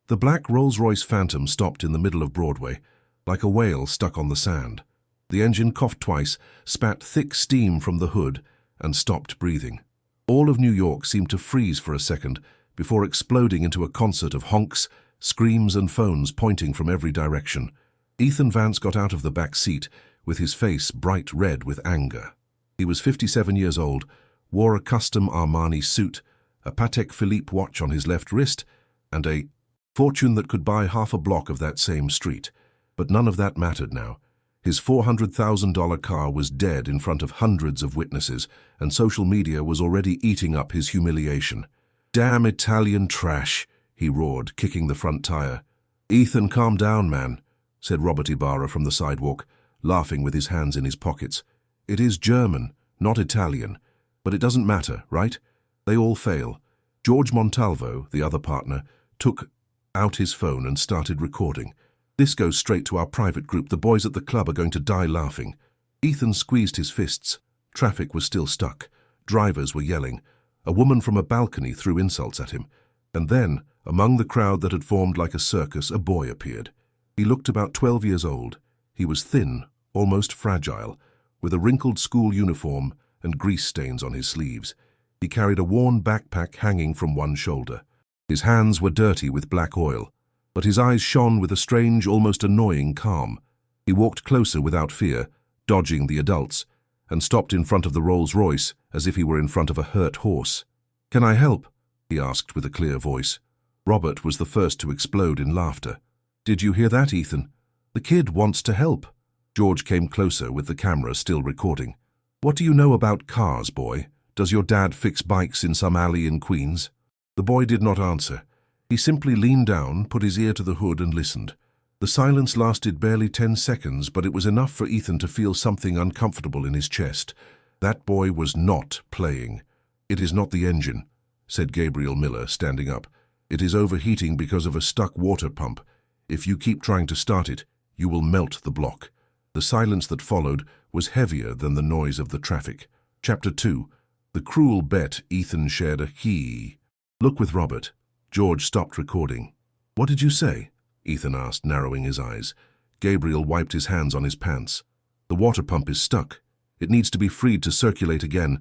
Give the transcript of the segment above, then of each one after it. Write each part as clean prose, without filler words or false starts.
The black Rolls-Royce Phantom stopped in the middle of Broadway, like a whale stuck on the sand. The engine coughed twice, spat thick steam from the hood, and stopped breathing. All of New York seemed to freeze for a second before exploding into a concert of honks, screams and phones pointing from every direction. Ethan Vance got out of the back seat with his face bright red with anger. He was 57 years old, wore a custom Armani suit, a Patek Philippe watch on his left wrist, and a fortune that could buy half a block of that same street. But none of that mattered now. His $400,000 car was dead in front of hundreds of witnesses, and social media was already eating up his humiliation. "Damn Italian trash," he roared, kicking the front tire. "Ethan, calm down, man," said Robert Ibarra from the sidewalk, laughing with his hands in his pockets. "It is German, not Italian. But it doesn't matter, right? They all fail." George Montalvo, the other partner, took out his phone and started recording. "This goes straight to our private group. The boys at the club are going to die laughing." Ethan squeezed his fists. Traffic was still stuck. Drivers were yelling. A woman from a balcony threw insults at him. And then, among the crowd that had formed like a circus, a boy appeared. He looked about 12 years old. He was thin, almost fragile, with a wrinkled school uniform and grease stains on his sleeves. He carried a worn backpack hanging from one shoulder. His hands were dirty with black oil, but his eyes shone with a strange, almost annoying calm. He walked closer without fear, dodging the adults, and stopped in front of the Rolls-Royce as if he were in front of a hurt horse. "Can I help?" he asked with a clear voice. Robert was the first to explode in laughter. "Did you hear that, Ethan? The kid wants to help." George came closer with the camera still recording. "What do you know about cars, boy? Does your dad fix bikes in some alley in Queens?" The boy did not answer. He simply leaned down, put his ear to the hood and listened. The silence lasted barely 10 seconds, but it was enough for Ethan to feel something uncomfortable in his chest. That boy was not playing. "It is not the engine," said Gabriel Miller, standing up. "It is overheating because of a stuck water pump. If you keep trying to start it, you will melt the block." The silence that followed was heavier than the noise of the traffic. Chapter 2. The cruel bet Ethan shared a key. "Look with Robert." George stopped recording. "What did you say?" Ethan asked, narrowing his eyes. Gabriel wiped his hands on his pants. "The water pump is stuck. It needs to be freed to circulate again.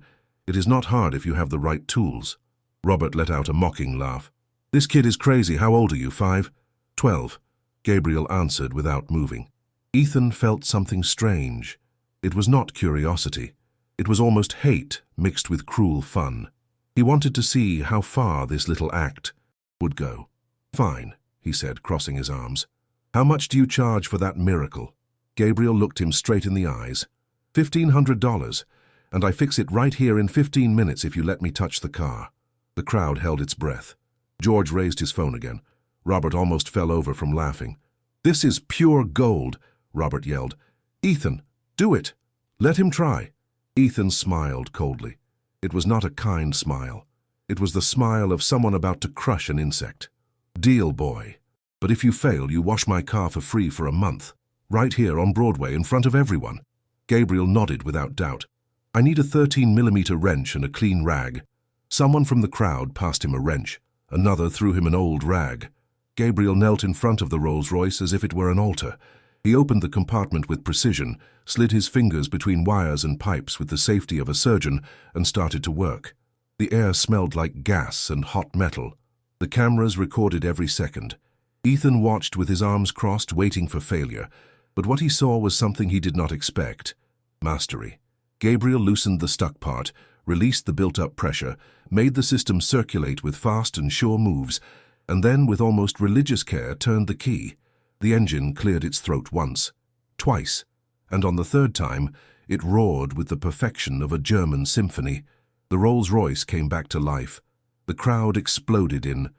It is not hard if you have the right tools." Robert let out a mocking laugh. "This kid is crazy. How old are you, 5? 12. Gabriel answered without moving. Ethan felt something strange. It was not curiosity. It was almost hate mixed with cruel fun. He wanted to see how far this little act would go. "Fine," he said, crossing his arms. "How much do you charge for that miracle?" Gabriel looked him straight in the eyes. $1,500, and I fix it right here in 15 minutes if you let me touch the car." The crowd held its breath. George raised his phone again. Robert almost fell over from laughing. "This is pure gold," Robert yelled. "Ethan, do it. Let him try." Ethan smiled coldly. It was not a kind smile. It was the smile of someone about to crush an insect. "Deal, boy. But if you fail, you wash my car for free for a month. Right here on Broadway in front of everyone." Gabriel nodded without doubt. "I need a 13mm wrench and a clean rag." Someone from the crowd passed him a wrench. Another threw him an old rag. Gabriel knelt in front of the Rolls-Royce as if it were an altar. He opened the compartment with precision, slid his fingers between wires and pipes with the safety of a surgeon, and started to work. The air smelled like gas and hot metal. The cameras recorded every second. Ethan watched with his arms crossed, waiting for failure. But what he saw was something he did not expect. Mastery. Gabriel loosened the stuck part, released the built-up pressure, made the system circulate with fast and sure moves, and then, with almost religious care, turned the key. The engine cleared its throat once, twice, and on the third time, it roared with the perfection of a German symphony. The Rolls-Royce came back to life. The crowd exploded in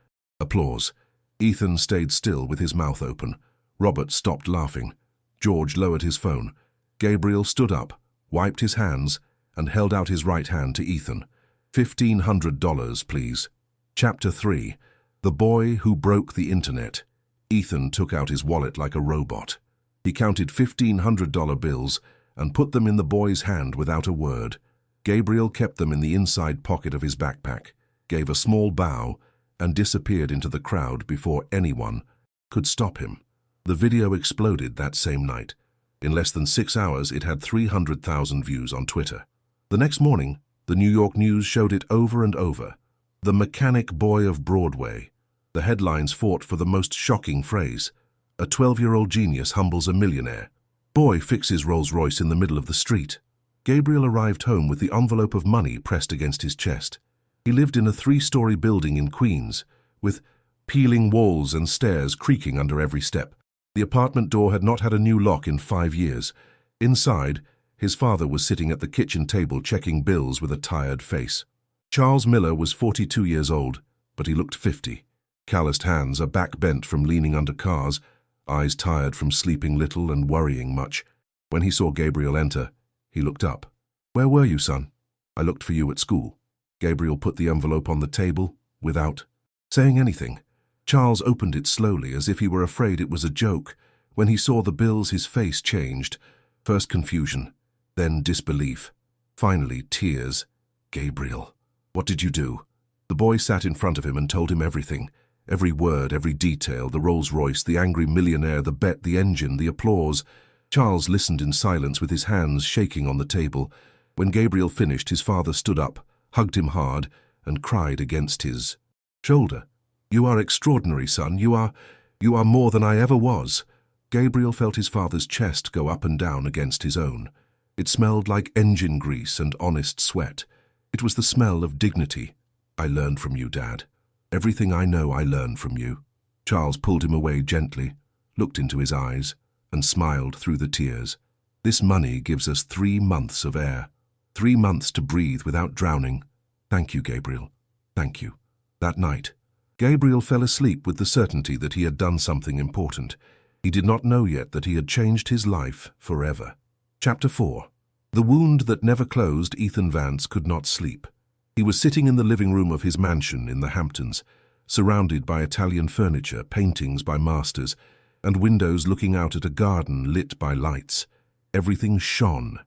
applause. Ethan stayed still with his mouth open. Robert stopped laughing. George lowered his phone. Gabriel stood up, wiped his hands, and held out his right hand to Ethan. $1,500, please. Chapter 3. The Boy Who Broke the Internet. Ethan took out his wallet like a robot. He counted $1,500 bills and put them in the boy's hand without a word. Gabriel kept them in the inside pocket of his backpack, gave a small bow, and disappeared into the crowd before anyone could stop him. The video exploded that same night. In less than 6 hours, it had 300,000 views on Twitter. The next morning, the New York News showed it over and over. The mechanic boy of Broadway. The headlines fought for the most shocking phrase. A 12-year-old genius humbles a millionaire. Boy fixes Rolls-Royce in the middle of the street. Gabriel arrived home with the envelope of money pressed against his chest. He lived in a 3-story building in Queens, with peeling walls and stairs creaking under every step. The apartment door had not had a new lock in 5 years. Inside, his father was sitting at the kitchen table checking bills with a tired face. Charles Miller was 42 years old, but he looked 50. Calloused hands, a back bent from leaning under cars, eyes tired from sleeping little and worrying much. When he saw Gabriel enter, he looked up. "Where were you, son?" "I looked for you at school." Gabriel put the envelope on the table, without saying anything. Charles opened it slowly, as if he were afraid it was a joke. When he saw the bills, his face changed. First confusion, then disbelief, finally tears. "Gabriel, what did you do?" The boy sat in front of him and told him everything. Every word, every detail, the Rolls-Royce, the angry millionaire, the bet, the engine, the applause. Charles listened in silence with his hands shaking on the table. When Gabriel finished, his father stood up, hugged him hard, and cried against his shoulder. "You are extraordinary, son. You are more than I ever was." Gabriel felt his father's chest go up and down against his own. It smelled like engine grease and honest sweat. It was the smell of dignity. "I learned from you, Dad. Everything I know I learned from you." Charles pulled him away gently, looked into his eyes, and smiled through the tears. "This money gives us 3 months of air. 3 months to breathe without drowning. Thank you, Gabriel. Thank you." That night, Gabriel fell asleep with the certainty that he had done something important. He did not know yet that he had changed his life forever. Chapter 4. The wound that never closed. Ethan Vance could not sleep. He was sitting in the living room of his mansion in the Hamptons, surrounded by Italian furniture, paintings by masters, and windows looking out at a garden lit by lights. Everything shone.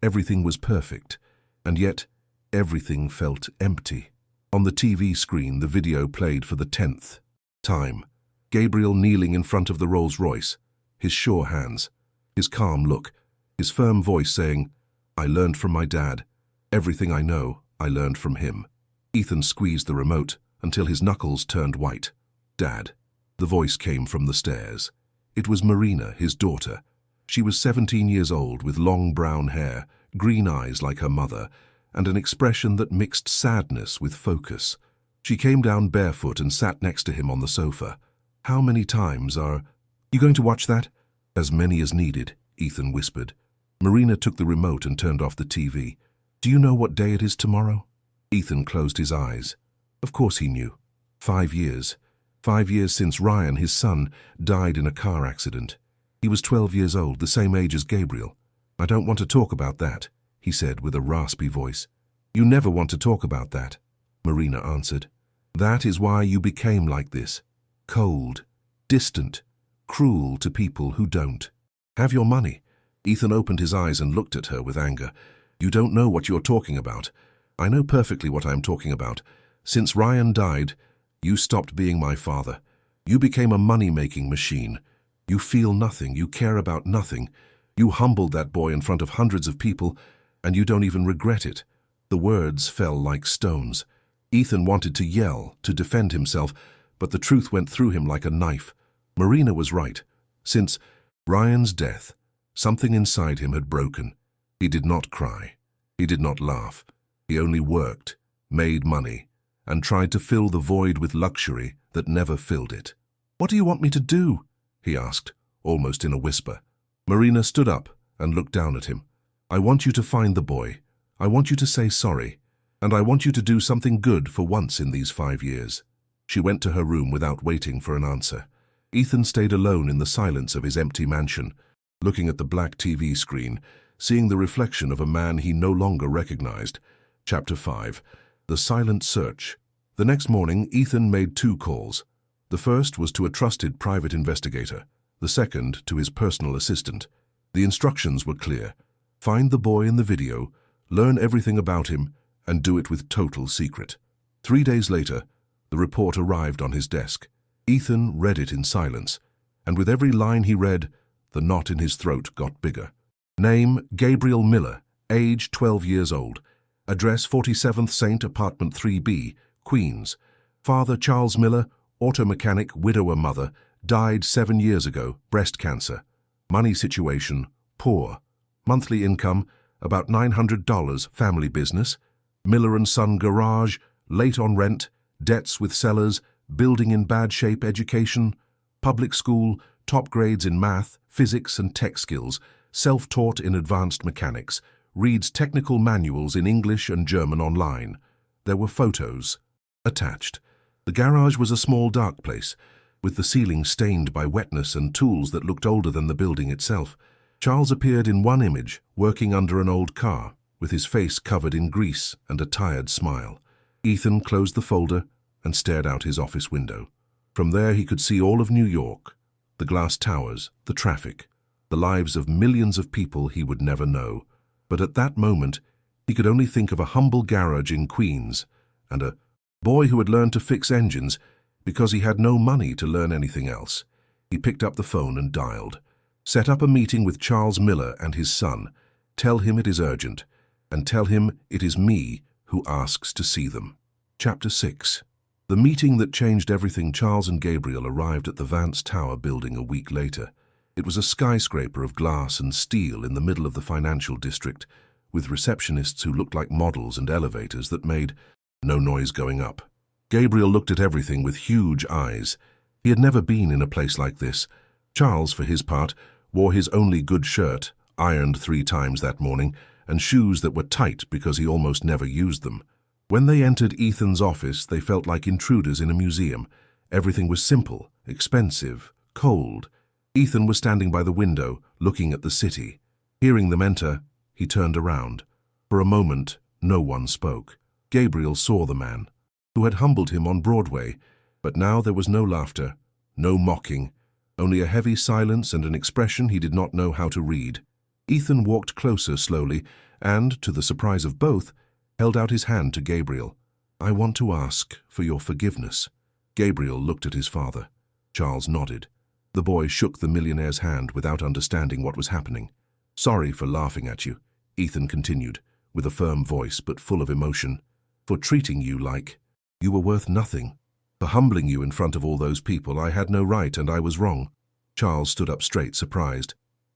Everything was perfect. And yet, everything felt empty. On the TV screen, the video played for the 10th time. Gabriel kneeling in front of the Rolls-Royce, his sure hands, his calm look, his firm voice saying, "I learned from my dad. Everything I know, I learned from him." Ethan squeezed the remote until his knuckles turned white. "Dad." The voice came from the stairs. It was Marina, his daughter. She was 17 years old, with long brown hair, green eyes like her mother, and an expression that mixed sadness with focus. She came down barefoot and sat next to him on the sofa. "How many times are you going to watch that?" "As many as needed," Ethan whispered. Marina took the remote and turned off the TV. "Do you know what day it is tomorrow?" Ethan closed his eyes. Of course he knew. 5 years. 5 years since Ryan, his son, died in a car accident. He was 12 years old, the same age as Gabriel. "I don't want to talk about that," he said with a raspy voice. "You never want to talk about that," Marina answered. "That is why you became like this. Cold, distant, cruel to people who don't. Have your money." Ethan opened his eyes and looked at her with anger. "You don't know what you're talking about. I know perfectly what I'm talking about. Since Ryan died, you stopped being my father. You became a money-making machine. You feel nothing, you care about nothing. You humbled that boy in front of hundreds of people, and you don't even regret it." The words fell like stones. Ethan wanted to yell, to defend himself, but the truth went through him like a knife. Marina was right. Since Ryan's death, something inside him had broken. He did not cry. He did not laugh. He only worked, made money, and tried to fill the void with luxury that never filled it. "What do you want me to do?" he asked, almost in a whisper. Marina stood up and looked down at him. "I want you to find the boy. I want you to say sorry. And I want you to do something good for once in these 5 years." She went to her room without waiting for an answer. Ethan stayed alone in the silence of his empty mansion, looking at the black TV screen, seeing the reflection of a man he no longer recognized. Chapter 5. The Silent Search. The next morning, Ethan made 2 calls. The first was to a trusted private investigator, the second to his personal assistant. The instructions were clear. Find the boy in the video, learn everything about him, and do it with total secret. 3 days later, The report arrived on his desk. Ethan read it in silence, and with every line he read, the knot in his throat got bigger. Name, Gabriel Miller, age 12 years old. Address 47th St. Apartment 3B, Queens. Father Charles Miller, auto mechanic, widower mother, died 7 years ago, breast cancer. Money situation, poor. Monthly income, about $900, family business. Miller and Son garage, late on rent, debts with sellers, building in bad shape, education. Public school, top grades in math, physics and tech skills, self-taught in advanced mechanics, reads technical manuals in English and German online. There were photos attached. The garage was a small dark place, with the ceiling stained by wetness and tools that looked older than the building itself. Charles appeared in one image, working under an old car, with his face covered in grease and a tired smile. Ethan closed the folder and stared out his office window. From there he could see all of New York, the glass towers, the traffic, the lives of millions of people he would never know. But at that moment, he could only think of a humble garage in Queens and a boy who had learned to fix engines because he had no money to learn anything else. He picked up the phone and dialed. Set up a meeting with Charles Miller and his son. Tell him it is urgent, and tell him it is me who asks to see them. Chapter 6. The meeting that changed everything. Charles and Gabriel arrived at the Vance Tower building a week later. It was a skyscraper of glass and steel in the middle of the financial district, with receptionists who looked like models and elevators that made no noise going up. Gabriel looked at everything with huge eyes. He had never been in a place like this. Charles, for his part, wore his only good shirt, ironed 3 times that morning, and shoes that were tight because he almost never used them. When they entered Ethan's office, they felt like intruders in a museum. Everything was simple, expensive, cold. Ethan was standing by the window, looking at the city. Hearing them enter, he turned around. For a moment, no one spoke. Gabriel saw the man, who had humbled him on Broadway, but now there was no laughter, no mocking, only a heavy silence and an expression he did not know how to read. Ethan walked closer slowly and, to the surprise of both, held out his hand to Gabriel. "I want to ask for your forgiveness." Gabriel looked at his father. Charles nodded. The boy shook the millionaire's hand without understanding what was happening. "Sorry for laughing at you," Ethan continued, with a firm voice but full of emotion. "For treating you like you were worth nothing. For humbling you in front of all those people. I had no right and I was wrong." Charles stood up straight, surprised.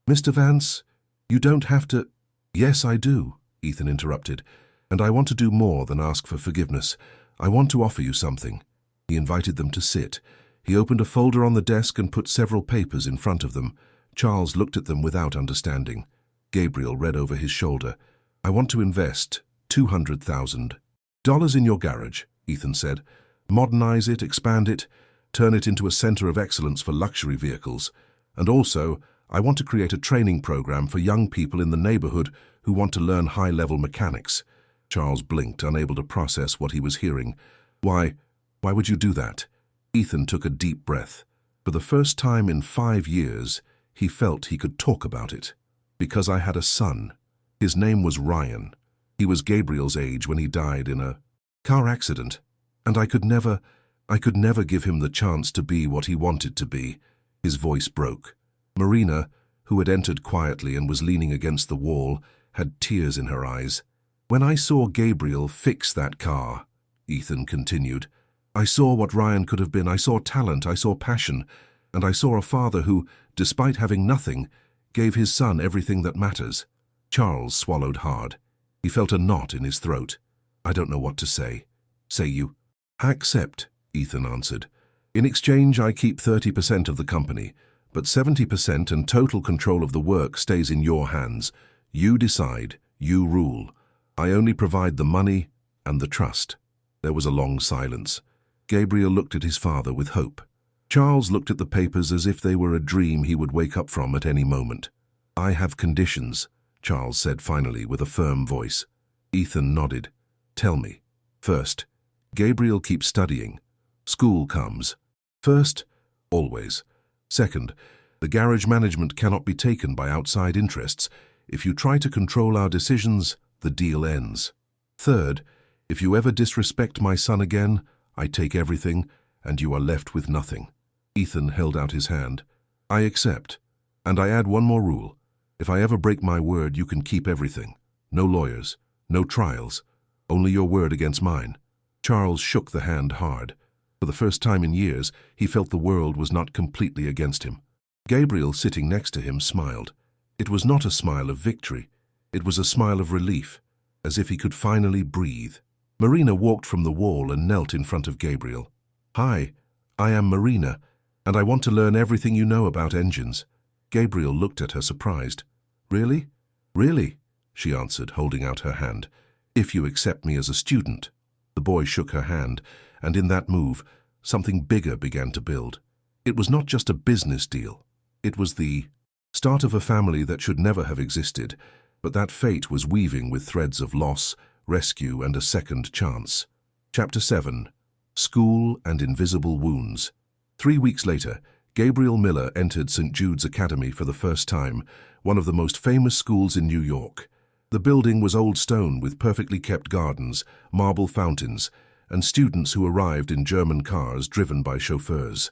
"Mr. Vance, you don't have to—" "Yes, I do," Ethan interrupted. "And I want to do more than ask for forgiveness. I want to offer you something." He invited them to sit. He opened a folder on the desk and put several papers in front of them. Charles looked at them without understanding. Gabriel read over his shoulder. "I want to invest $200,000 in your garage," Ethan said. "Modernize it, expand it, turn it into a center of excellence for luxury vehicles. And also, I want to create a training program for young people in the neighborhood who want to learn high-level mechanics." Charles blinked, unable to process what he was hearing. Why would you do that?" Ethan took a deep breath. For the first time in 5 years, he felt he could talk about it. "Because I had a son. His name was Ryan. He was Gabriel's age when he died in a car accident. And I could never give him the chance to be what he wanted to be." His voice broke. Marina, who had entered quietly and was leaning against the wall, had tears in her eyes. "When I saw Gabriel fix that car," Ethan continued, "I saw what Ryan could have been. I saw talent, I saw passion, and I saw a father who, despite having nothing, gave his son everything that matters." Charles swallowed hard. He felt a knot in his throat. "I don't know what to say." "Say you." "I accept," Ethan answered. "In exchange, I keep 30% of the company, but 70% and total control of the work stays in your hands. You decide, you rule. I only provide the money and the trust." There was a long silence. Gabriel looked at his father with hope. Charles looked at the papers as if they were a dream he would wake up from at any moment. "I have conditions," Charles said finally with a firm voice. Ethan nodded. "Tell me." "First, Gabriel keeps studying. School comes. First, always. Second, the garage management cannot be taken by outside interests. If you try to control our decisions, the deal ends. Third, if you ever disrespect my son again, I take everything, and you are left with nothing. Ethan held out his hand. I accept. And I add one more rule. If I ever break my word, you can keep everything. No lawyers, no trials, only your word against mine. Charles shook the hand hard. For the first time in years, he felt the world was not completely against him. Gabriel, sitting next to him, smiled. It was not a smile of victory. It was a smile of relief, as if he could finally breathe. Marina walked from the wall and knelt in front of Gabriel. Hi, I am Marina, and I want to learn everything you know about engines. Gabriel looked at her surprised. Really? Really? She answered, holding out her hand. If you accept me as a student. The boy shook her hand, and in that move, something bigger began to build. It was not just a business deal. It was the start of a family that should never have existed, but that fate was weaving with threads of loss, rescue, and a second chance. Chapter 7. School and Invisible Wounds. 3 weeks later, Gabriel Miller entered St. Jude's Academy for the first time, one of the most famous schools in New York. The building was old stone with perfectly kept gardens, marble fountains, and students who arrived in German cars driven by chauffeurs.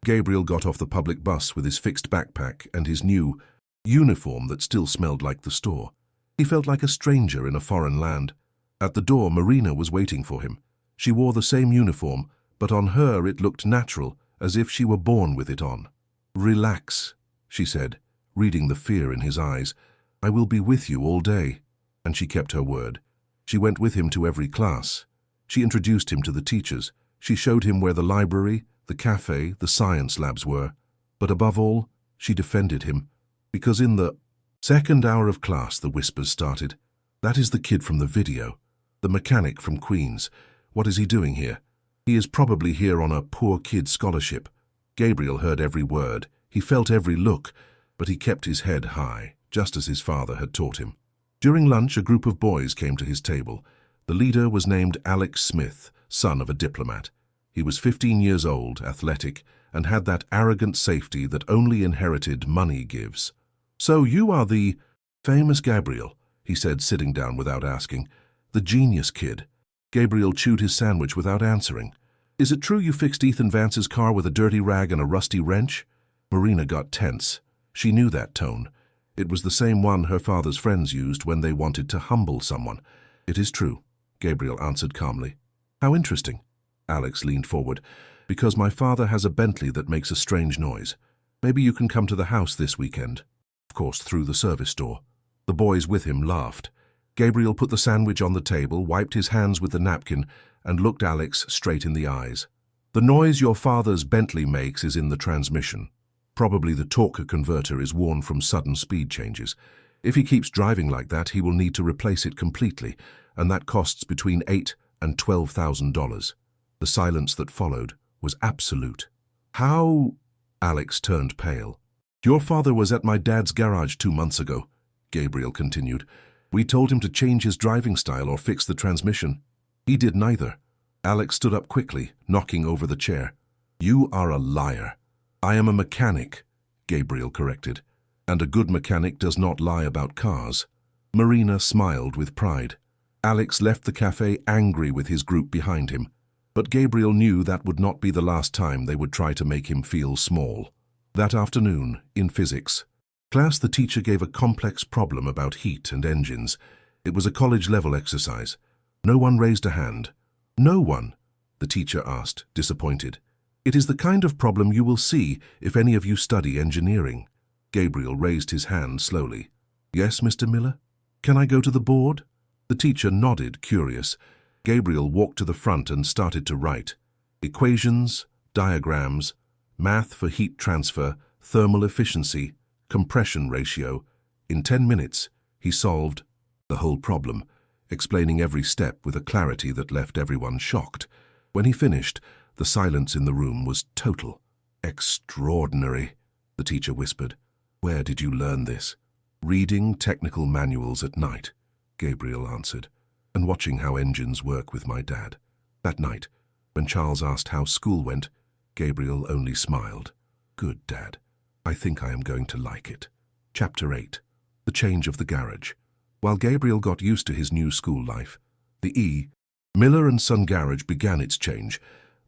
Gabriel got off the public bus with his fixed backpack and his new uniform that still smelled like the store. He felt like a stranger in a foreign land. At the door, Marina was waiting for him. She wore the same uniform, but on her it looked natural, as if she were born with it on. Relax, she said, reading the fear in his eyes. I will be with you all day. And she kept her word. She went with him to every class. She introduced him to the teachers. She showed him where the library, the cafe, the science labs were. But above all, she defended him. Because in the second hour of class, the whispers started. That is the kid from the video. The mechanic from Queens. What is he doing here? He is probably here on a poor kid scholarship. Gabriel heard every word. He felt every look, but he kept his head high, just as his father had taught him. During lunch, a group of boys came to his table. The leader was named Alex Smith, son of a diplomat. He was 15 years old, athletic, and had that arrogant safety that only inherited money gives. So you are the famous Gabriel, he said, sitting down without asking. The genius kid. Gabriel chewed his sandwich without answering. Is it true you fixed Ethan Vance's car with a dirty rag and a rusty wrench? Marina got tense. She knew that tone. It was the same one her father's friends used when they wanted to humble someone. It is true, Gabriel answered calmly. How interesting. Alex leaned forward. Because my father has a Bentley that makes a strange noise. Maybe you can come to the house this weekend. Of course, through the service door. The boys with him laughed. Gabriel put the sandwich on the table, wiped his hands with the napkin, and looked Alex straight in the eyes. The noise your father's Bentley makes is in the transmission. Probably the torque converter is worn from sudden speed changes. If he keeps driving like that, he will need to replace it completely, and that costs between $8,000 and $12,000. The silence that followed was absolute. How? Alex turned pale. Your father was at my dad's garage 2 months ago, Gabriel continued. We told him to change his driving style or fix the transmission. He did neither. Alex stood up quickly, knocking over the chair. You are a liar. I am a mechanic, Gabriel corrected. And a good mechanic does not lie about cars. Marina smiled with pride. Alex left the cafe angry with his group behind him. But Gabriel knew that would not be the last time they would try to make him feel small. That afternoon, in physics class, the teacher gave a complex problem about heat and engines. It was a college-level exercise. No one raised a hand. No one, the teacher asked, disappointed. It is the kind of problem you will see if any of you study engineering. Gabriel raised his hand slowly. Yes, Mr. Miller? Can I go to the board? The teacher nodded, curious. Gabriel walked to the front and started to write. Equations, diagrams, math for heat transfer, thermal efficiency, compression ratio. In 10 minutes, he solved the whole problem, explaining every step with a clarity that left everyone shocked. When he finished, the silence in the room was total. Extraordinary, the teacher whispered. Where did you learn this? Reading technical manuals at night, Gabriel answered, and watching how engines work with my dad. That night, when Charles asked how school went, Gabriel only smiled. Good, Dad. I think I am going to like it. Chapter 8. The Change of the Garage. While Gabriel got used to his new school life, the Miller & Son garage began its change.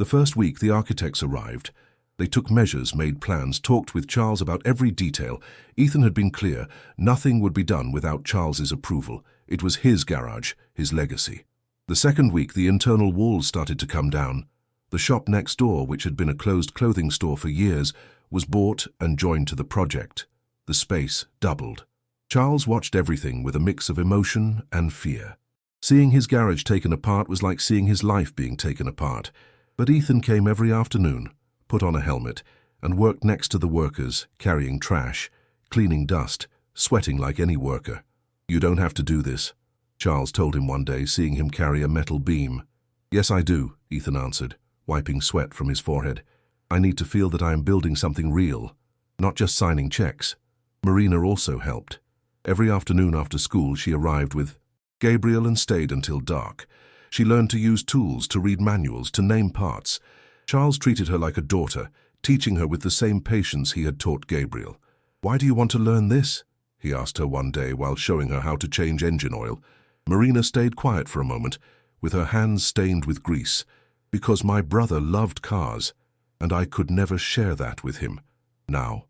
The first week, the architects arrived. They took measures, made plans, talked with Charles about every detail. Ethan had been clear, nothing would be done without Charles's approval. It was his garage, his legacy. The second week, the internal walls started to come down. The shop next door, which had been a closed clothing store for years, was bought and joined to the project. The space doubled. Charles watched everything with a mix of emotion and fear. Seeing his garage taken apart was like seeing his life being taken apart. But Ethan came every afternoon, put on a helmet, and worked next to the workers, carrying trash, cleaning dust, sweating like any worker. "You don't have to do this," Charles told him one day, seeing him carry a metal beam. "Yes, I do," Ethan answered, wiping sweat from his forehead. "I need to feel that I am building something real, not just signing checks." Marina also helped. Every afternoon after school, she arrived with Gabriel and stayed until dark. She learned to use tools, to read manuals, to name parts. Charles treated her like a daughter, teaching her with the same patience he had taught Gabriel. "Why do you want to learn this?" he asked her one day while showing her how to change engine oil. Marina stayed quiet for a moment, with her hands stained with grease. "Because my brother loved cars, and I could never share that with him. Now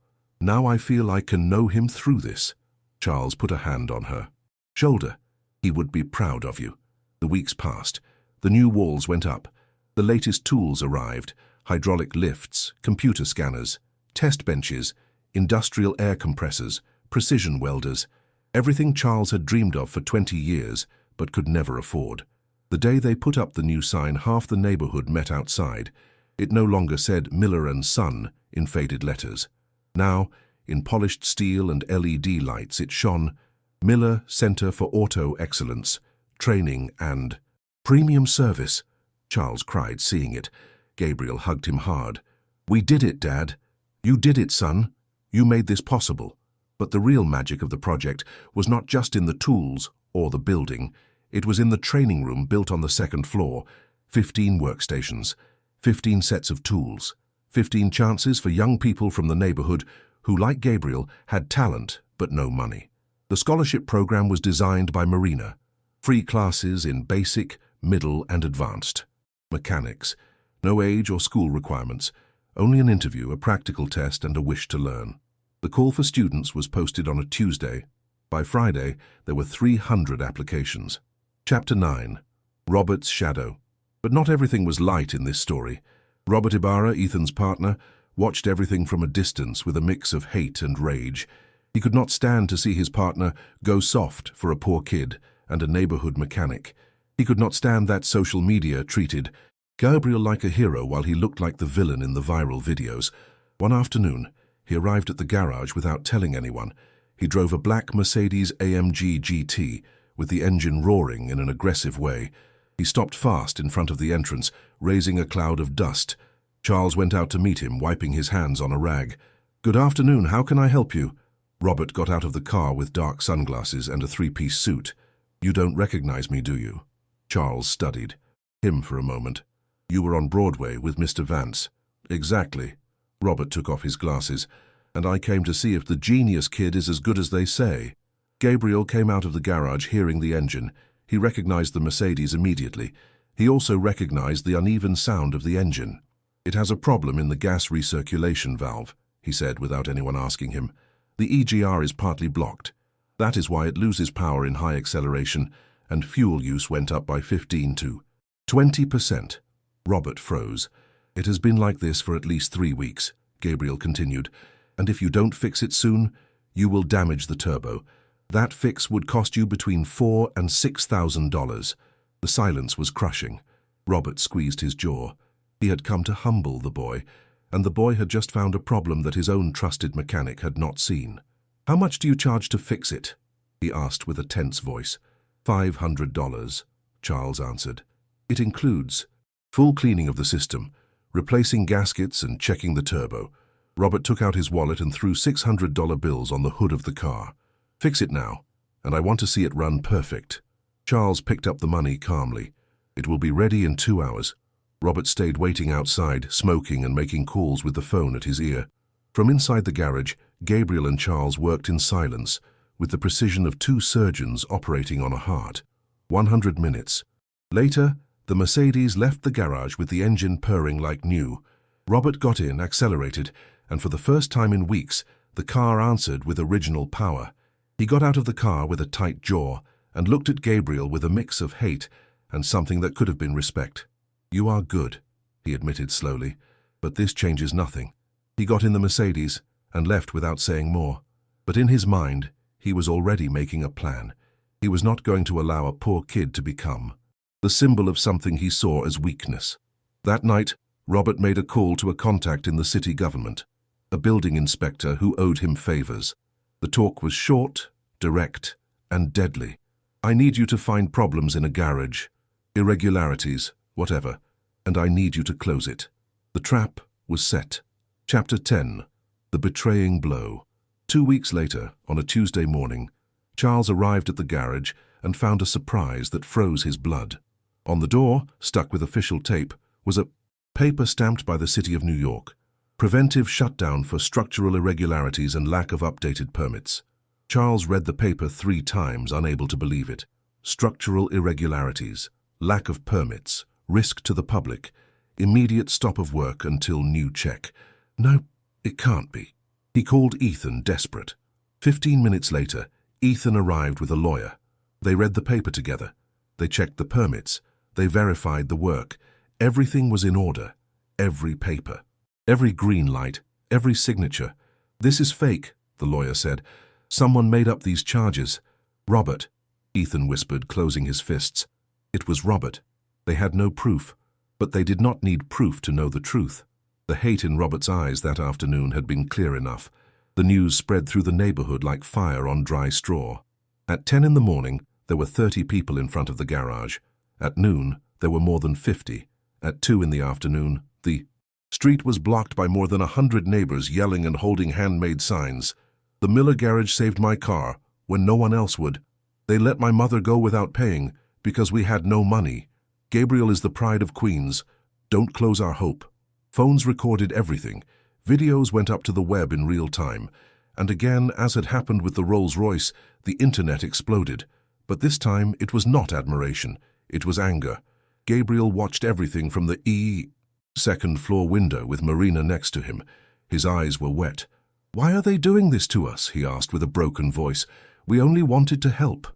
I feel I can know him through this." Charles put a hand on her shoulder. "He would be proud of you." The weeks passed. The new walls went up. The latest tools arrived: hydraulic lifts, computer scanners, test benches, industrial air compressors, precision welders. Everything Charles had dreamed of for 20 years, but could never afford. The day they put up the new sign, half the neighborhood met outside. It no longer said Miller and Son in faded letters. Now, in polished steel and LED lights, it shone: Miller Center for Auto Excellence, Training and Premium Service. Charles cried, seeing it. Gabriel hugged him hard. "We did it, Dad. You did it, son. You made this possible." But the real magic of the project was not just in the tools or the building. It was in the training room built on the second floor. 15 workstations, 15 sets of tools, 15 chances for young people from the neighborhood who, like Gabriel, had talent but no money. The scholarship program was designed by Marina. Free classes in basic, middle, and advanced. Mechanics. No age or school requirements. Only an interview, a practical test, and a wish to learn. The call for students was posted on a Tuesday. By Friday, there were 300 applications. Chapter 9. Robert's Shadow. But not everything was light in this story. Robert Ibarra, Ethan's partner, watched everything from a distance with a mix of hate and rage. He could not stand to see his partner go soft for a poor kid and a neighborhood mechanic. He could not stand that social media treated Gabriel like a hero while he looked like the villain in the viral videos. One afternoon, he arrived at the garage without telling anyone. He drove a black Mercedes AMG GT with the engine roaring in an aggressive way. He stopped fast in front of the entrance, raising a cloud of dust. Charles went out to meet him, wiping his hands on a rag. "Good afternoon, how can I help you?" Robert got out of the car with dark sunglasses and a three-piece suit. "You don't recognize me, do you?" Charles studied him for a moment. "You were on Broadway with Mr. Vance." "Exactly." Robert took off his glasses. "And I came to see if the genius kid is as good as they say." Gabriel came out of the garage hearing the engine. He recognized the Mercedes immediately. He also recognized the uneven sound of the engine. "It has a problem in the gas recirculation valve," he said without anyone asking him. "The EGR is partly blocked. That is why it loses power in high acceleration, and fuel use went up by 15 to 20%. Robert froze. "It has been like this for at least 3 weeks, Gabriel continued. "And if you don't fix it soon, you will damage the turbo. That fix would cost you between $4,000 and $6,000. The silence was crushing. Robert squeezed his jaw. He had come to humble the boy, and the boy had just found a problem that his own trusted mechanic had not seen. "How much do you charge to fix it?" he asked with a tense voice. $500, Charles answered. "It includes full cleaning of the system, replacing gaskets and checking the turbo." Robert took out his wallet and threw $600 bills on the hood of the car. "Fix it now, and I want to see it run perfect." Charles picked up the money calmly. "It will be ready in 2 hours." Robert stayed waiting outside, smoking and making calls with the phone at his ear. From inside the garage, Gabriel and Charles worked in silence, with the precision of 2 surgeons operating on a heart. 100 minutes. Later, The Mercedes left the garage with the engine purring like new. Robert got in, accelerated, and for the first time in weeks, the car answered with original power. He got out of the car with a tight jaw and looked at Gabriel with a mix of hate and something that could have been respect. "You are good," he admitted slowly, "but this changes nothing." He got in the Mercedes and left without saying more. But in his mind, he was already making a plan. He was not going to allow a poor kid to become the symbol of something he saw as weakness. That night, Robert made a call to a contact in the city government, a building inspector who owed him favors. The talk was short, direct, and deadly. "I need you to find problems in a garage, irregularities, whatever, and I need you to close it." The trap was set. Chapter 10. The Betraying Blow. 2 weeks later, on a Tuesday morning, Charles arrived at the garage and found a surprise that froze his blood. On the door, stuck with official tape, was a paper stamped by the City of New York. Preventive shutdown for structural irregularities and lack of updated permits. Charles read the paper 3 times, unable to believe it. Structural irregularities, lack of permits, risk to the public, immediate stop of work until new check. No, it can't be. He called Ethan, desperate. 15 minutes later, Ethan arrived with a lawyer. They read the paper together. They checked the permits. They verified the work. Everything was in order. Every paper. Every green light. Every signature. "This is fake," the lawyer said. "Someone made up these charges." "Robert," Ethan whispered, closing his fists. It was Robert. They had no proof, but they did not need proof to know the truth. The hate in Robert's eyes that afternoon had been clear enough. The news spread through the neighborhood like fire on dry straw. At 10 in the morning, there were 30 people in front of the garage. At noon, there were more than 50. At 2 in the afternoon, the street was blocked by more than 100 neighbors yelling and holding handmade signs. "The Miller garage saved my car when no one else would. They let my mother go without paying because we had no money. Gabriel is the pride of Queens. Don't close our hope." Phones recorded everything. Videos went up to the web in real time. And again, as had happened with the Rolls-Royce, the internet exploded. But this time, it was not admiration. It was anger. Gabriel watched everything from the second-floor window with Marina next to him. His eyes were wet. "Why are they doing this to us?" he asked with a broken voice. "We only wanted to help."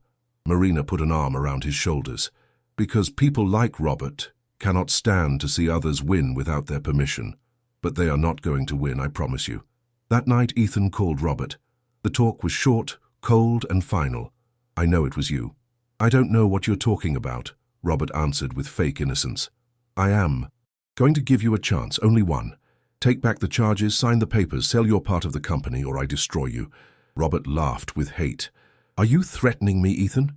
Marina put an arm around his shoulders. "Because people like Robert cannot stand to see others win without their permission. But they are not going to win, I promise you." That night, Ethan called Robert. The talk was short, cold, and final. "I know it was you." "I don't know what you're talking about," Robert answered with fake innocence. "I am going to give you a chance, only one. Take back the charges, sign the papers, sell your part of the company, or I destroy you." Robert laughed with hate. "Are you threatening me, Ethan?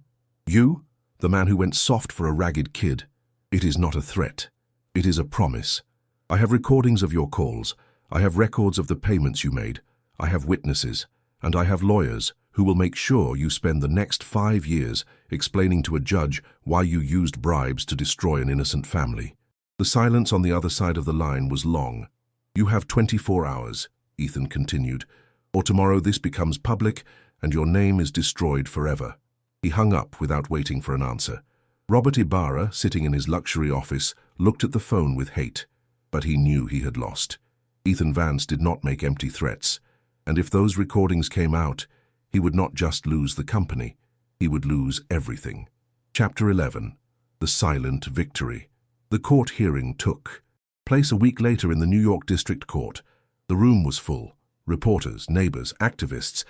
You, the man who went soft for a ragged kid? It is not a threat. It is a promise. I have recordings of your calls. I have records of the payments you made. I have witnesses. And I have lawyers who will make sure you spend the next 5 years explaining to a judge why you used bribes to destroy an innocent family." The silence on the other side of the line was long. "You have 24 hours, Ethan continued, "or tomorrow this becomes public and your name is destroyed forever." He hung up without waiting for an answer. Robert Ibarra, sitting in his luxury office, looked at the phone with hate. But he knew he had lost. Ethan Vance did not make empty threats. And if those recordings came out, he would not just lose the company, he would lose everything. Chapter 11. The Silent Victory. The court hearing took place a week later in the New York District Court. The room was full. Reporters, neighbors, activists,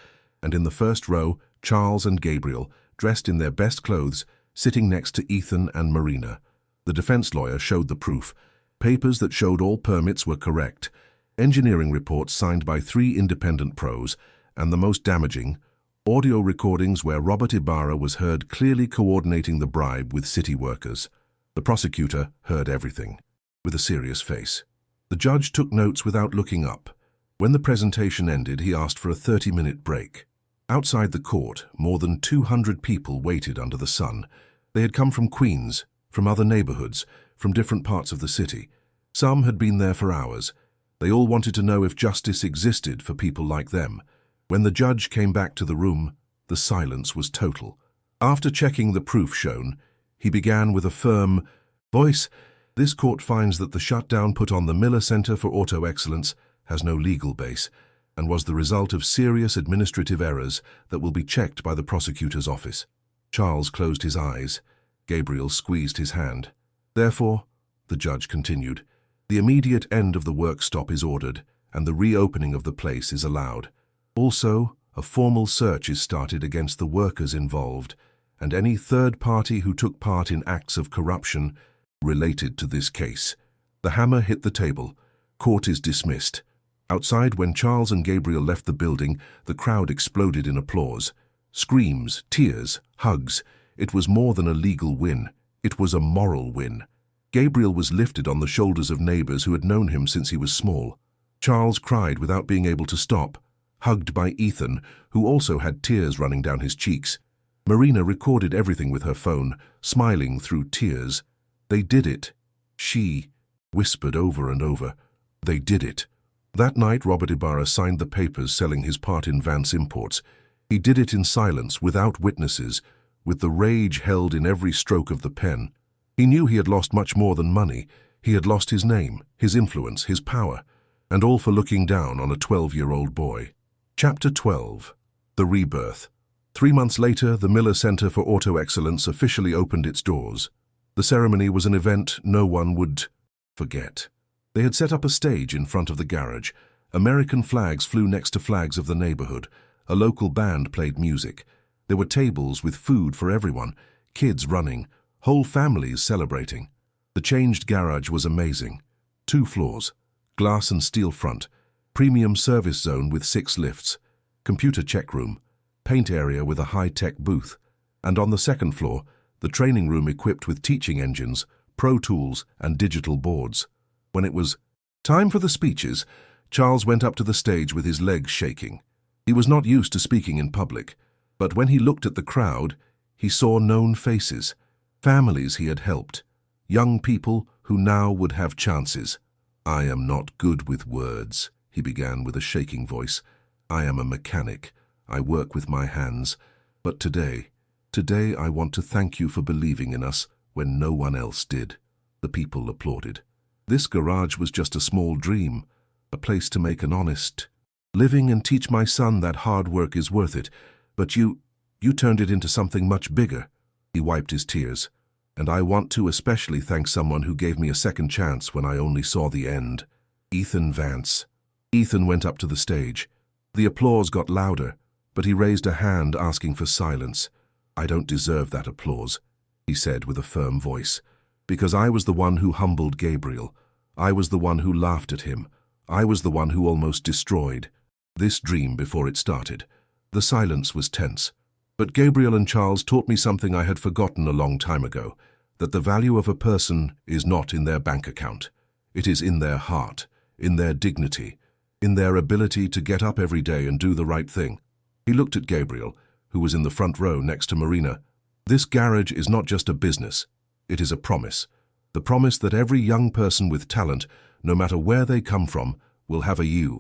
and in the first row, Charles and Gabriel, dressed in their best clothes, sitting next to Ethan and Marina. The defense lawyer showed the proof. Papers that showed all permits were correct. Engineering reports signed by 3 independent pros, and the most damaging, audio recordings where Robert Ibarra was heard clearly coordinating the bribe with city workers. The prosecutor heard everything, with a serious face. The judge took notes without looking up. When the presentation ended, he asked for a 30-minute break. Outside the court, more than 200 people waited under the sun. They had come from Queens, from other neighborhoods, from different parts of the city. Some had been there for hours. They all wanted to know if justice existed for people like them. When the judge came back to the room, the silence was total. After checking the proof shown, he began with a firm, Voice, this court finds that the shutdown put on the Miller Center for Auto Excellence has no legal base and was the result of serious administrative errors that will be checked by the prosecutor's office. Charles closed his eyes. Gabriel squeezed his hand. Therefore, the judge continued, the immediate end of the work stop is ordered and the reopening of the place is allowed. Also, a formal search is started against the workers involved and any third party who took part in acts of corruption related to this case. The hammer hit the table. Court is dismissed. Outside, when Charles and Gabriel left the building, the crowd exploded in applause. Screams, tears, hugs. It was more than a legal win. It was a moral win. Gabriel was lifted on the shoulders of neighbors who had known him since he was small. Charles cried without being able to stop, hugged by Ethan, who also had tears running down his cheeks. Marina recorded everything with her phone, smiling through tears. They did it. She whispered over and over. They did it. That night, Robert Ibarra signed the papers selling his part in Vance Imports. He did it in silence, without witnesses, with the rage held in every stroke of the pen. He knew he had lost much more than money. He had lost his name, his influence, his power, and all for looking down on a 12-year-old boy. Chapter 12. The Rebirth. 3 months later, the Miller Center for Auto Excellence officially opened its doors. The ceremony was an event no one would forget. They had set up a stage in front of the garage. American flags flew next to flags of the neighborhood. A local band played music. There were tables with food for everyone, kids running, whole families celebrating. The changed garage was amazing. 2 floors, glass and steel front, premium service zone with 6 lifts, computer check room, paint area with a high-tech booth, and on the 2nd floor, the training room equipped with teaching engines, Pro Tools, and digital boards. When it was time for the speeches, Charles went up to the stage with his legs shaking. He was not used to speaking in public, but when he looked at the crowd, he saw known faces, families he had helped, young people who now would have chances. I am not good with words, he began with a shaking voice. I am a mechanic. I work with my hands. But today I want to thank you for believing in us when no one else did. The people applauded. This garage was just a small dream, a place to make an honest living and teach my son that hard work is worth it. But you turned it into something much bigger. He wiped his tears. And I want to especially thank someone who gave me a second chance when I only saw the end. Ethan Vance. Ethan went up to the stage. The applause got louder, but he raised a hand asking for silence. I don't deserve that applause, he said with a firm voice, because I was the one who humbled Gabriel. I was the one who laughed at him. I was the one who almost destroyed this dream before it started. The silence was tense. But Gabriel and Charles taught me something I had forgotten a long time ago, that the value of a person is not in their bank account. It is in their heart, in their dignity, in their ability to get up every day and do the right thing. He looked at Gabriel, who was in the front row next to Marina. This garage is not just a business. It is a promise. The promise that every young person with talent, no matter where they come from, will have a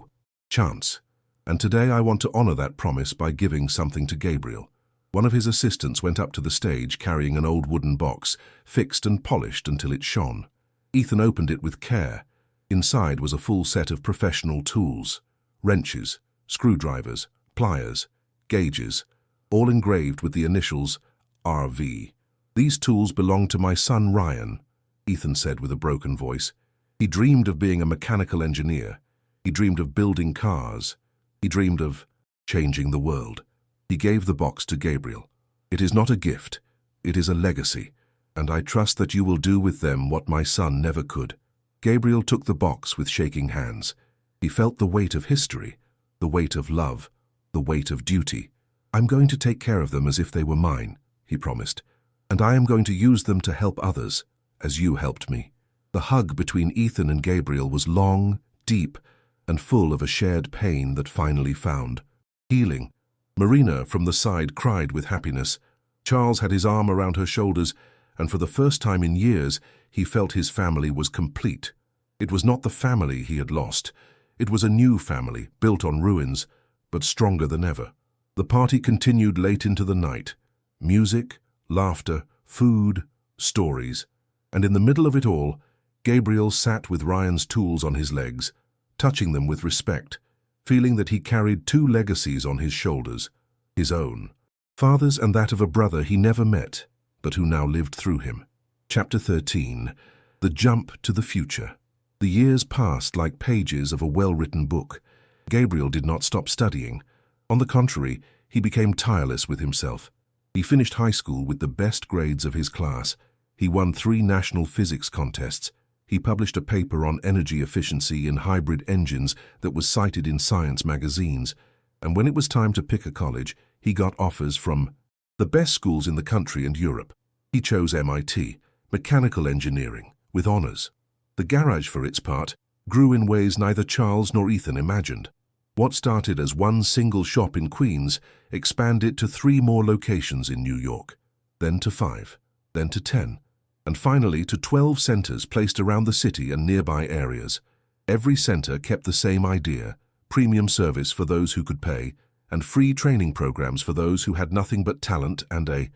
chance. And today I want to honor that promise by giving something to Gabriel. One of his assistants went up to the stage carrying an old wooden box, fixed and polished until it shone. Ethan opened it with care. Inside was a full set of professional tools, wrenches, screwdrivers, pliers, gauges, all engraved with the initials RV. These tools belong to my son Ryan, Ethan said with a broken voice. He dreamed of being a mechanical engineer. He dreamed of building cars. He dreamed of changing the world. He gave the box to Gabriel. It is not a gift. It is a legacy, and I trust that you will do with them what my son never could. Gabriel took the box with shaking hands. He felt the weight of history, the weight of love, the weight of duty. I'm going to take care of them as if they were mine, he promised, and I am going to use them to help others, as you helped me. The hug between Ethan and Gabriel was long, deep, and full of a shared pain that finally found healing. Marina, from the side, cried with happiness. Charles had his arm around her shoulders, and for the first time in years, he felt his family was complete. It was not the family he had lost. It was a new family, built on ruins, but stronger than ever. The party continued late into the night. Music, laughter, food, stories. And in the middle of it all, Gabriel sat with Ryan's tools on his legs, touching them with respect, feeling that he carried two legacies on his shoulders, his own, father's and that of a brother he never met, but who now lived through him. Chapter 13. The Jump to the Future. The years passed like pages of a well-written book. Gabriel did not stop studying. On the contrary, he became tireless with himself. He finished high school with the best grades of his class. He won 3 national physics contests. He published a paper on energy efficiency in hybrid engines that was cited in science magazines. And when it was time to pick a college, he got offers from the best schools in the country and Europe. He chose MIT, mechanical engineering, with honors. The garage, for its part, grew in ways neither Charles nor Ethan imagined. What started as one single shop in Queens expanded to 3 more locations in New York, then to 5, then to 10, and finally to 12 centers placed around the city and nearby areas. Every center kept the same idea: premium service for those who could pay, and free training programs for those who had nothing but talent and a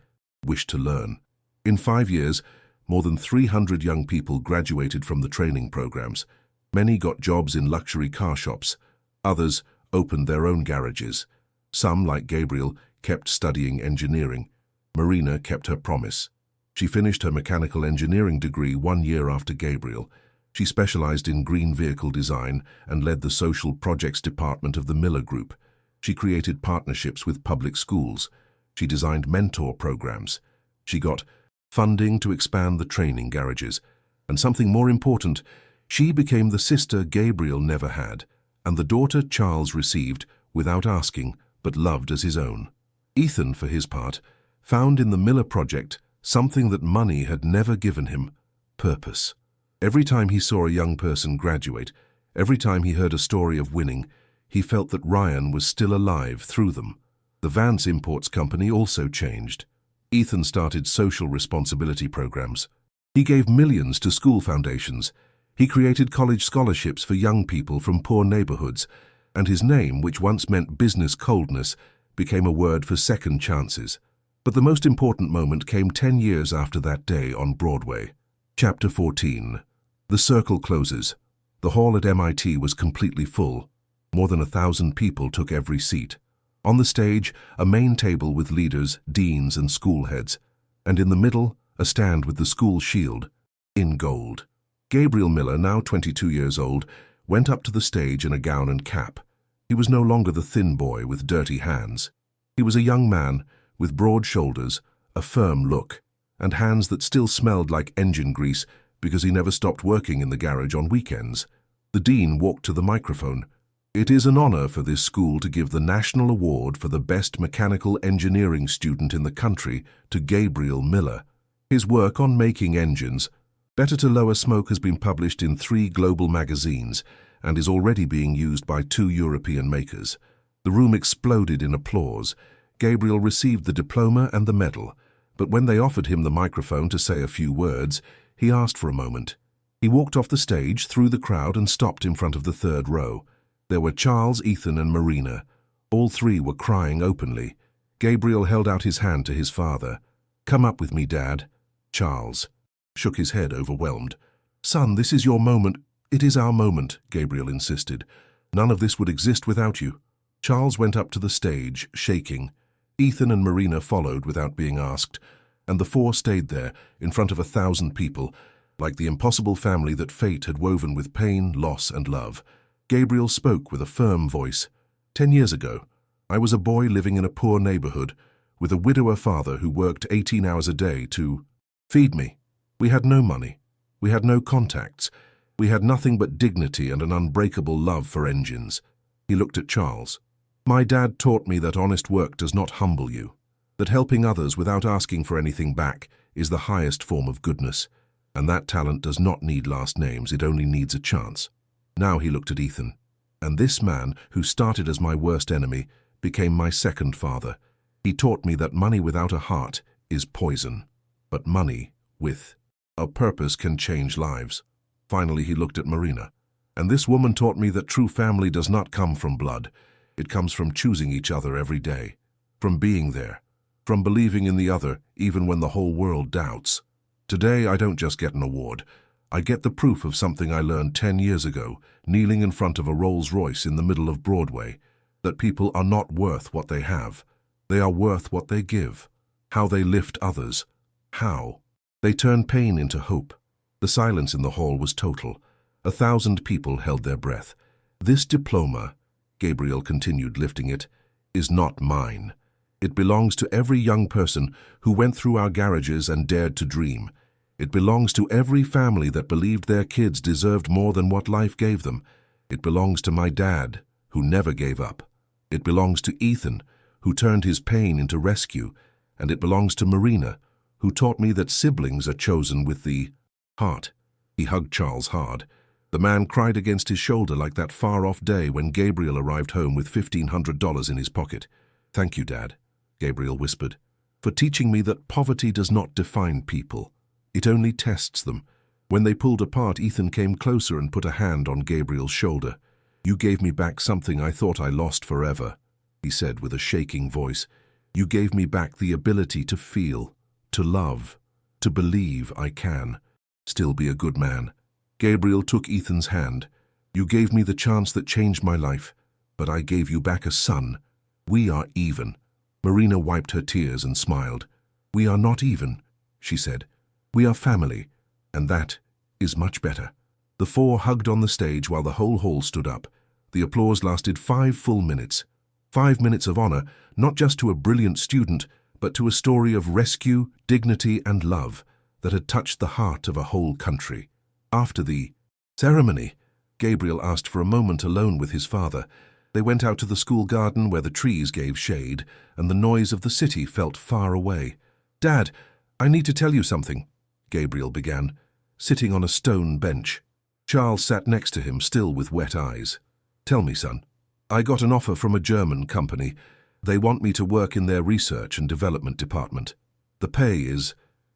wish to learn. In 5 years, more than 300 young people graduated from the training programs. Many got jobs in luxury car shops. Others opened their own garages. Some, like Gabriel, kept studying engineering. Marina kept her promise. She finished her mechanical engineering degree 1 year after Gabriel. She specialized in green vehicle design and led the social projects department of the Miller Group. She created partnerships with public schools. She designed mentor programs. She got funding to expand the training garages. And something more important, she became the sister Gabriel never had, and the daughter Charles received without asking, but loved as his own. Ethan, for his part, found in the Miller project something that money had never given him: purpose. Every time he saw a young person graduate, every time he heard a story of winning, he felt that Ryan was still alive through them. The Vance Imports Company also changed. Ethan started social responsibility programs. He gave millions to school foundations. He created college scholarships for young people from poor neighborhoods, and his name, which once meant business coldness, became a word for second chances. But the most important moment came 10 years after that day on Broadway. Chapter 14. The circle closes. The hall at MIT was completely full. More than 1,000 people took every seat. On the stage, a main table with leaders, deans, and school heads, and in the middle, a stand with the school shield, in gold. Gabriel Miller, now 22 years old, went up to the stage in a gown and cap. He was no longer the thin boy with dirty hands. He was a young man with broad shoulders, a firm look, and hands that still smelled like engine grease because he never stopped working in the garage on weekends. The dean walked to the microphone. "It is an honor for this school to give the National Award for the best mechanical engineering student in the country to Gabriel Miller. His work on making engines, Better to Lower Smoke, has been published in 3 global magazines and is already being used by 2 European makers." The room exploded in applause. Gabriel received the diploma and the medal, but when they offered him the microphone to say a few words, he asked for a moment. He walked off the stage, through the crowd, and stopped in front of the 3rd row. There were Charles, Ethan, and Marina. All 3 were crying openly. Gabriel held out his hand to his father. "Come up with me, Dad." Charles shook his head, overwhelmed. "Son, this is your moment." "It is our moment," Gabriel insisted. "None of this would exist without you." Charles went up to the stage, shaking. Ethan and Marina followed without being asked, and the 4 stayed there, in front of 1,000 people, like the impossible family that fate had woven with pain, loss, and love. Gabriel spoke with a firm voice. 10 years ago, I was a boy living in a poor neighborhood, with a widower father who worked 18 hours a day to feed me. We had no money. We had no contacts. We had nothing but dignity and an unbreakable love for engines." He looked at Charles. "My dad taught me that honest work does not humble you, that helping others without asking for anything back is the highest form of goodness, and that talent does not need last names, it only needs a chance." Now he looked at Ethan. "And this man, who started as my worst enemy, became my second father. He taught me that money without a heart is poison, but money with a purpose can change lives." Finally he looked at Marina. "And this woman taught me that true family does not come from blood. It comes from choosing each other every day, from being there, from believing in the other even when the whole world doubts." Today, I don't just get an award. I get the proof of something I learned 10 years ago, kneeling in front of a Rolls-Royce in the middle of Broadway, that people are not worth what they have. They are worth what they give, how they lift others, how they turn pain into hope. The silence in the hall was total. 1,000 people held their breath. This diploma, Gabriel continued, lifting it, is not mine. It belongs to every young person who went through our garages and dared to dream. It belongs to every family that believed their kids deserved more than what life gave them. It belongs to my dad, who never gave up. It belongs to Ethan, who turned his pain into rescue. And it belongs to Marina, who taught me that siblings are chosen with the heart. He hugged Charles hard. The man cried against his shoulder like that far-off day when Gabriel arrived home with $1,500 in his pocket. "Thank you, Dad," Gabriel whispered, "for teaching me that poverty does not define people. It only tests them." When they pulled apart, Ethan came closer and put a hand on Gabriel's shoulder. "You gave me back something I thought I lost forever," he said with a shaking voice. "You gave me back the ability to feel, to love, to believe I can still be a good man." Gabriel took Ethan's hand. "You gave me the chance that changed my life, but I gave you back a son. We are even." Marina wiped her tears and smiled. "We are not even," she said. "We are family, and that is much better." The four hugged on the stage while the whole hall stood up. The applause lasted 5 full minutes. 5 minutes of honor, not just to a brilliant student, but to a story of rescue, dignity, and love that had touched the heart of a whole country. After the ceremony, Gabriel asked for a moment alone with his father. They went out to the school garden where the trees gave shade, and the noise of the city felt far away. "Dad, I need to tell you something," Gabriel began, sitting on a stone bench. Charles sat next to him, still with wet eyes. "Tell me, son. I got an offer from a German company. They want me to work in their research and development department. The pay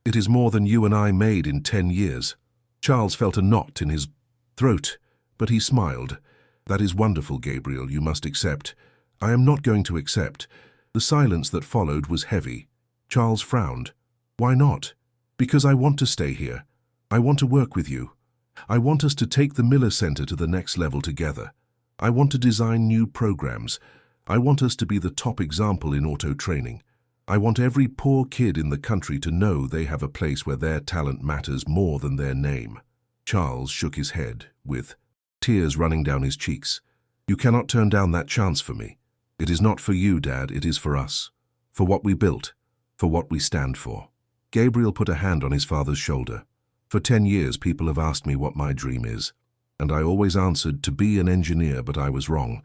it is more than you and I made in 10 years. Charles felt a knot in his throat, but he smiled. "That is wonderful, Gabriel, you must accept." "I am not going to accept." The silence that followed was heavy. Charles frowned. "Why not?" "Because I want to stay here. I want to work with you. I want us to take the Miller Center to the next level together. I want to design new programs. I want us to be the top example in auto training. I want every poor kid in the country to know they have a place where their talent matters more than their name." Charles shook his head, with tears running down his cheeks. "You cannot turn down that chance for me. It is not for you, Dad, it is for us. For what we built. For what we stand for." Gabriel put a hand on his father's shoulder. "For 10 years, people have asked me what my dream is. And I always answered to be an engineer, but I was wrong.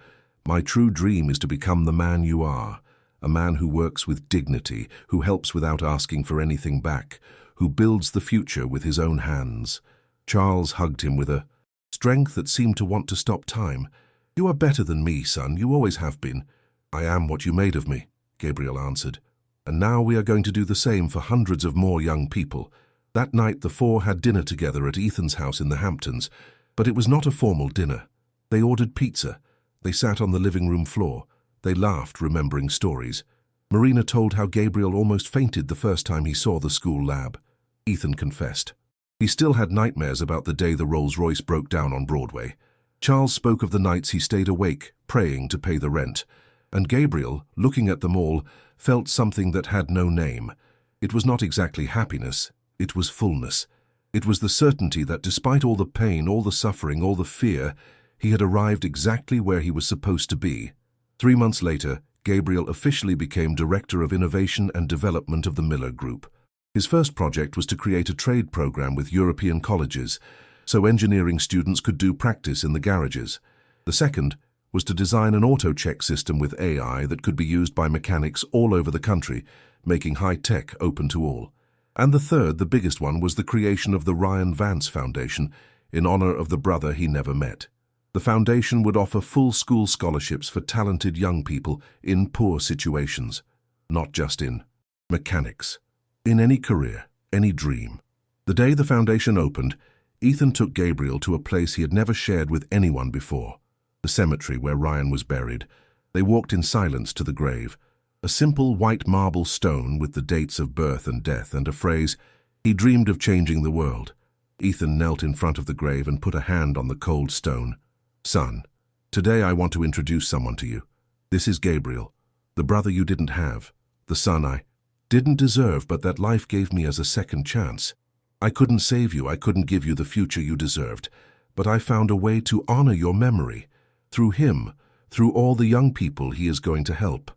My true dream is to become the man you are. A man who works with dignity, who helps without asking for anything back, who builds the future with his own hands." Charles hugged him with a strength that seemed to want to stop time. "You are better than me, son. You always have been." "I am what you made of me," Gabriel answered. "And now we are going to do the same for hundreds of more young people." That night the four had dinner together at Ethan's house in the Hamptons, but it was not a formal dinner. They ordered pizza. They sat on the living room floor. They laughed, remembering stories. Marina told how Gabriel almost fainted the first time he saw the school lab. Ethan confessed. He still had nightmares about the day the Rolls-Royce broke down on Broadway. Charles spoke of the nights he stayed awake, praying to pay the rent. And Gabriel, looking at them all, felt something that had no name. It was not exactly happiness, it was fullness. It was the certainty that despite all the pain, all the suffering, all the fear, he had arrived exactly where he was supposed to be. 3 months later, Gabriel officially became Director of Innovation and Development of the Miller Group. His first project was to create a trade program with European colleges, so engineering students could do practice in the garages. The second was to design an auto-check system with AI that could be used by mechanics all over the country, making high-tech open to all. And the third, the biggest one, was the creation of the Ryan Vance Foundation in honor of the brother he never met. The foundation would offer full school scholarships for talented young people in poor situations, not just in mechanics, in any career, any dream. The day the foundation opened, Ethan took Gabriel to a place he had never shared with anyone before, the cemetery where Ryan was buried. They walked in silence to the grave, a simple white marble stone with the dates of birth and death and a phrase, He dreamed of changing the world. Ethan knelt in front of the grave and put a hand on the cold stone. "Son, today I want to introduce someone to you. This is Gabriel, the brother you didn't have, the son I didn't deserve but that life gave me as a second chance. I couldn't save you, I couldn't give you the future you deserved, but I found a way to honor your memory. Through him, through all the young people he is going to help.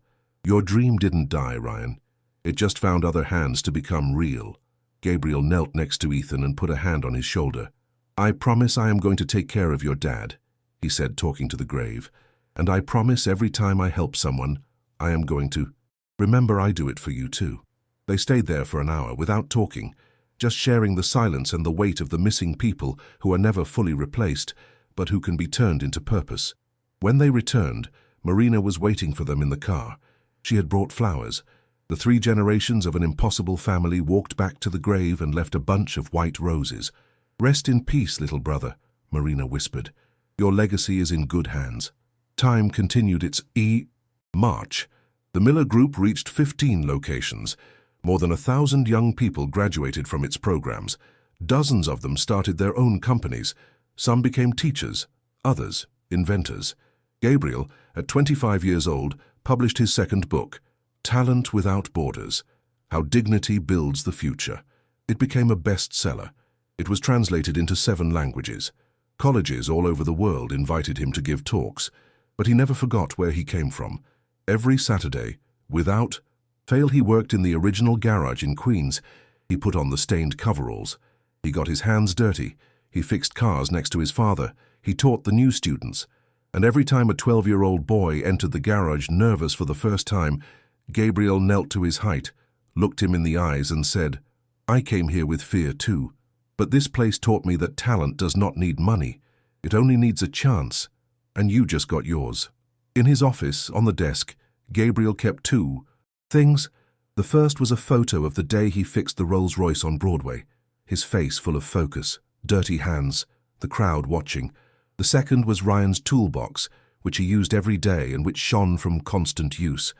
Your dream didn't die, Ryan. It just found other hands to become real." Gabriel knelt next to Ethan and put a hand on his shoulder. "I promise I am going to take care of your dad," he said, talking to the grave. "And I promise every time I help someone, I am going to remember I do it for you too." They stayed there for an hour without talking, just sharing the silence and the weight of the missing people who are never fully replaced, but who can be turned into purpose. When they returned, Marina was waiting for them in the car. She had brought flowers. The 3 generations of an impossible family walked back to the grave and left a bunch of white roses. "Rest in peace, little brother," Marina whispered. "Your legacy is in good hands." Time continued its march. The Miller Group reached 15 locations. More than 1,000 young people graduated from its programs. Dozens of them started their own companies. Some became teachers, others inventors. Gabriel, at 25 years old, published his second book, Talent Without Borders: How Dignity Builds the Future. It became a bestseller. It was translated into 7 languages. Colleges all over the world invited him to give talks, but he never forgot where he came from. Every Saturday, without fail, he worked in the original garage in Queens. He put on the stained coveralls. He got his hands dirty. He fixed cars next to his father. He taught the new students. And every time a 12-year-old boy entered the garage nervous for the first time, Gabriel knelt to his height, looked him in the eyes and said, "I came here with fear too. But this place taught me that talent does not need money. It only needs a chance. And you just got yours." In his office, on the desk, Gabriel kept 2 things. The first was a photo of the day he fixed the Rolls-Royce on Broadway, his face full of focus, dirty hands, the crowd watching. The second was Ryan's toolbox, which he used every day and which shone from constant use.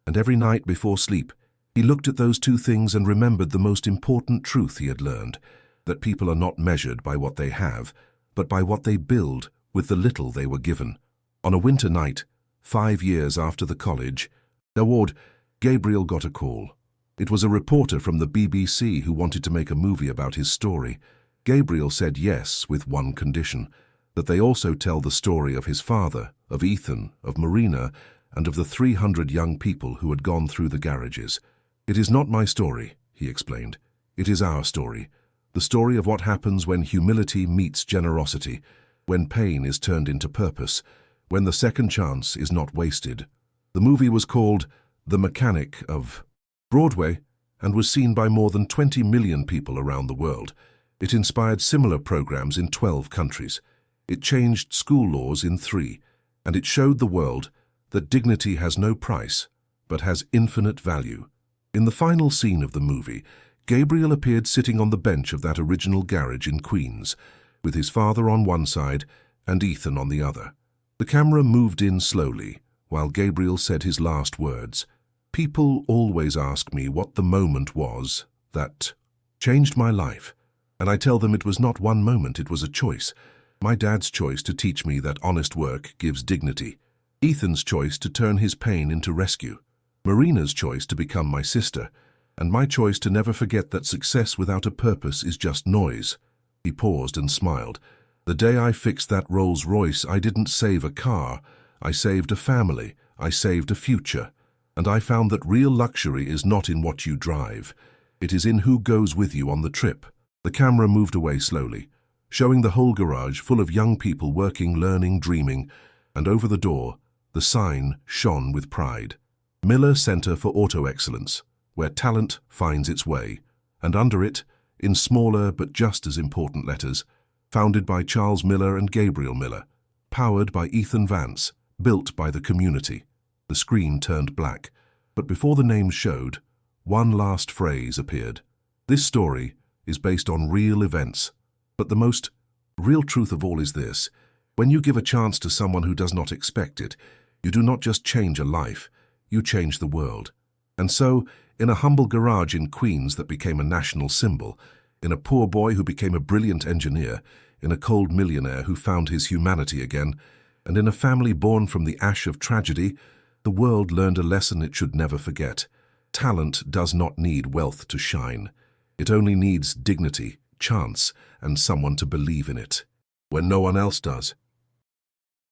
And every night before sleep, he looked at those 2 things and remembered the most important truth he had learned, that people are not measured by what they have, but by what they build with the little they were given. On a winter night, 5 years after the college award, Gabriel got a call. It was a reporter from the BBC who wanted to make a movie about his story. Gabriel said yes with one condition, that they also tell the story of his father, of Ethan, of Marina, and of the 300 young people who had gone through the garages. "It is not my story," he explained. "It is our story. The story of what happens when humility meets generosity, when pain is turned into purpose, when the second chance is not wasted." The movie was called The Mechanic of Broadway and was seen by more than 20 million people around the world. It inspired similar programs in 12 countries. It changed school laws in 3, and it showed the world that dignity has no price, but has infinite value. In the final scene of the movie, Gabriel appeared sitting on the bench of that original garage in Queens, with his father on one side and Ethan on the other. The camera moved in slowly, while Gabriel said his last words. "People always ask me what the moment was that changed my life, and I tell them it was not one moment, it was a choice. My dad's choice to teach me that honest work gives dignity. Ethan's choice to turn his pain into rescue. Marina's choice to become my sister. And my choice to never forget that success without a purpose is just noise." He paused and smiled. "The day I fixed that Rolls-Royce, I didn't save a car. I saved a family. I saved a future. And I found that real luxury is not in what you drive. It is in who goes with you on the trip." The camera moved away slowly, showing the whole garage full of young people working, learning, dreaming, and over the door, the sign shone with pride. Miller Center for Auto Excellence, where talent finds its way, and under it, in smaller but just as important letters, founded by Charles Miller and Gabriel Miller, powered by Ethan Vance, built by the community. The screen turned black, but before the names showed, one last phrase appeared. "This story is based on real events, but the most real truth of all is this: when you give a chance to someone who does not expect it, you do not just change a life, you change the world." And so, in a humble garage in Queens that became a national symbol, In a poor boy who became a brilliant engineer, in a cold millionaire who found his humanity again, and in a family born from the ash of tragedy, the world learned a lesson it should never forget. Talent does not need wealth to shine. It only needs dignity, chance, and someone to believe in it. When no one else does,